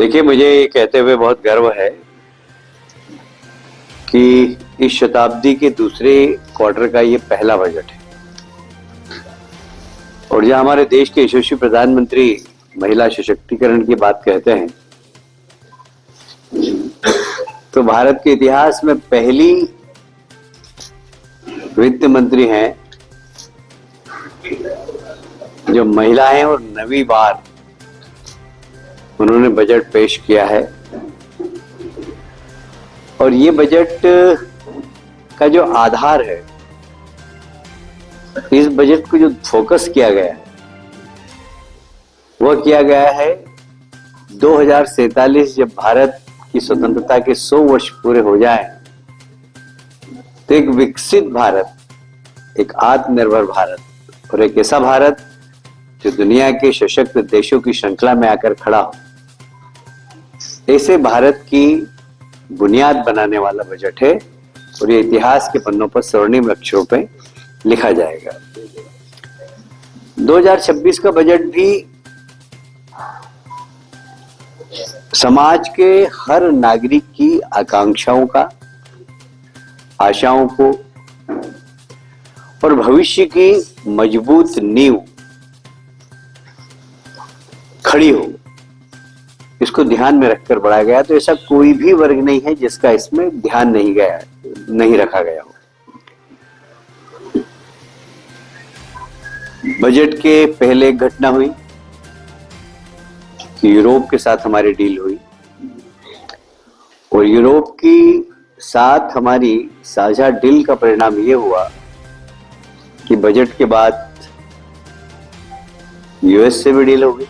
देखिए, मुझे ये कहते हुए बहुत गर्व है कि इस शताब्दी के दूसरे क्वार्टर का ये पहला बजट है और जहां हमारे देश के यशस्वी प्रधानमंत्री महिला सशक्तिकरण की बात कहते हैं, तो भारत के इतिहास में पहली वित्त मंत्री हैं जो महिला हैं और 9वीं बार उन्होंने बजट पेश किया है। और ये बजट का जो आधार है, इस बजट को जो फोकस किया गया है वह किया गया है 2047 जब भारत की स्वतंत्रता के 100 वर्ष पूरे हो जाएं, तो एक विकसित भारत, एक आत्मनिर्भर भारत और एक ऐसा भारत जो दुनिया के सशक्त देशों की श्रृंखला में आकर खड़ा हो, ऐसे भारत की बुनियाद बनाने वाला बजट है और ये इतिहास के पन्नों पर स्वर्णिम अक्षरों पे लिखा जाएगा। 2026 का बजट भी समाज के हर नागरिक की आकांक्षाओं का, आशाओं को और भविष्य की मजबूत नींव खड़ी हो, इसको ध्यान में रखकर बढ़ाया गया। तो ऐसा कोई भी वर्ग नहीं है जिसका इसमें ध्यान नहीं रखा गया हो। बजट के पहले एक घटना हुई कि यूरोप के साथ हमारी डील हुई और यूरोप की साथ हमारी साझा डील का परिणाम यह हुआ कि बजट के बाद यूएस से भी डील हो गई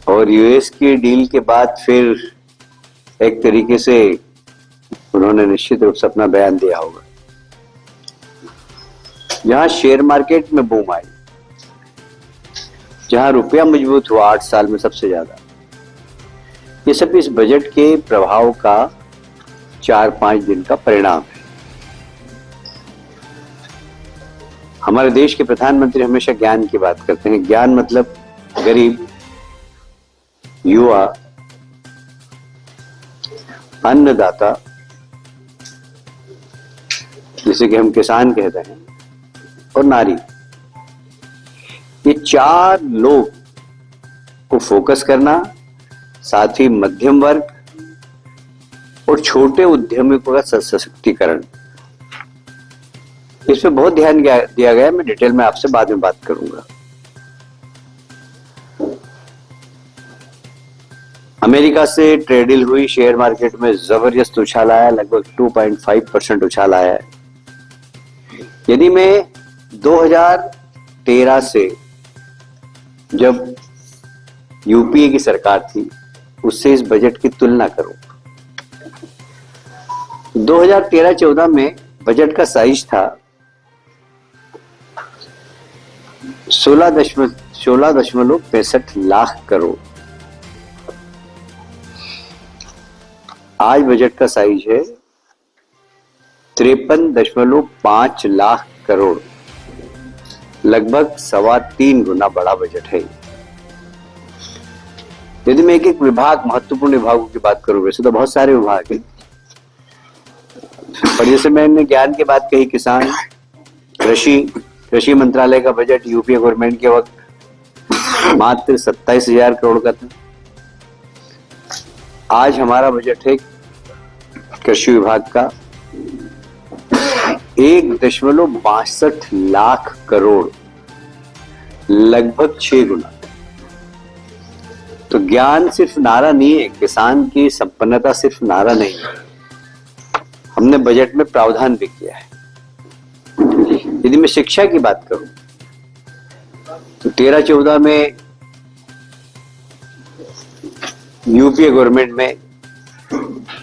और यूएस की डील के बाद फिर एक तरीके से उन्होंने निश्चित रूप से अपना बयान दिया होगा। जहां शेयर मार्केट में बूम आई, जहां रुपया मजबूत हुआ 8 साल में सबसे ज्यादा, ये सब इस बजट के प्रभाव का 4-5 दिन का परिणाम है। हमारे देश के प्रधानमंत्री हमेशा ज्ञान की बात करते हैं। ज्ञान मतलब गरीब, युवा, अन्नदाता, जिसे कि हम किसान कहते हैं, और नारी, ये 4 लोग को फोकस करना, साथ ही मध्यम वर्ग और छोटे उद्यमियों का सशक्तिकरण, इस पे बहुत ध्यान दिया गया। मैं डिटेल में आपसे बाद में बात करूंगा। अमेरिका से ट्रेड डील हुई, शेयर मार्केट में जबरदस्त उछाल आया, लगभग 2.5% उछाल आया है। यदि मैं 2013 से, जब यूपीए की सरकार थी, उससे इस बजट की तुलना करूं, 2013-14 में बजट का साइज था 16.65 लाख करोड़। आज बजट का साइज है 53.5 लाख करोड़, लगभग 3.25 गुना बड़ा बजट है। यदि मैं एक विभाग, महत्वपूर्ण विभागों की बात करूं, वैसे तो बहुत सारे विभाग हैं, पर जैसे मैंने ज्ञान की बात कही, किसान, कृषि मंत्रालय का बजट यूपीए गवर्नमेंट के वक्त मात्र 27,000 करोड़ का था। आज हमारा बजट है कृषि विभाग का 1.62 लाख करोड़, लगभग 6 गुना। तो ज्ञान सिर्फ नारा नहीं है, किसान की संपन्नता सिर्फ नारा नहीं है, हमने बजट में प्रावधान भी किया है। यदि मैं शिक्षा की बात करूं तो 13-14 में यूपीए गवर्नमेंट में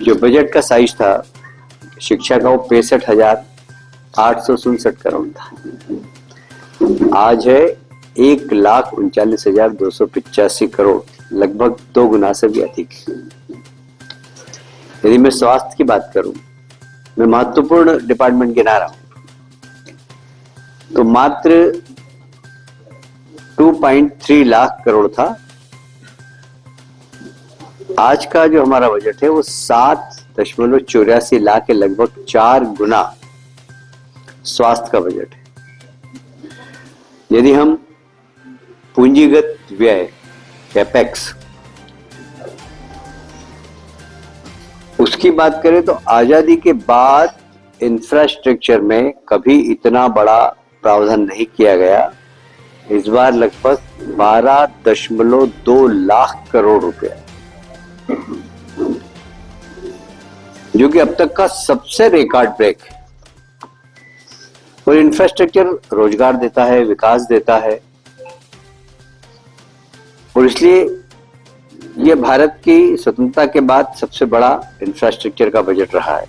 जो बजट का साइज था शिक्षा का, वो 65,867 करोड़ था। आज है 1,39,285 करोड़, लगभग 2 गुना से भी अधिक। यदि मैं स्वास्थ्य की बात करूं, मैं महत्वपूर्ण डिपार्टमेंट गिना रहा हूं, तो मात्र 2.3 लाख करोड़ था आज का जो हमारा बजट है वो 7.84 लाख के लगभग 4 गुना स्वास्थ्य का बजट है। यदि हम पूंजीगत व्यय कैपेक्स उसकी बात करें तो आजादी के बाद इंफ्रास्ट्रक्चर में कभी इतना बड़ा प्रावधान नहीं किया गया। इस बार लगभग 12.2 लाख करोड़ रुपए, जो कि अब तक का सबसे रिकॉर्ड ब्रेक है। और इंफ्रास्ट्रक्चर रोजगार देता है, विकास देता है, और इसलिए यह भारत की स्वतंत्रता के बाद सबसे बड़ा इंफ्रास्ट्रक्चर का बजट रहा है।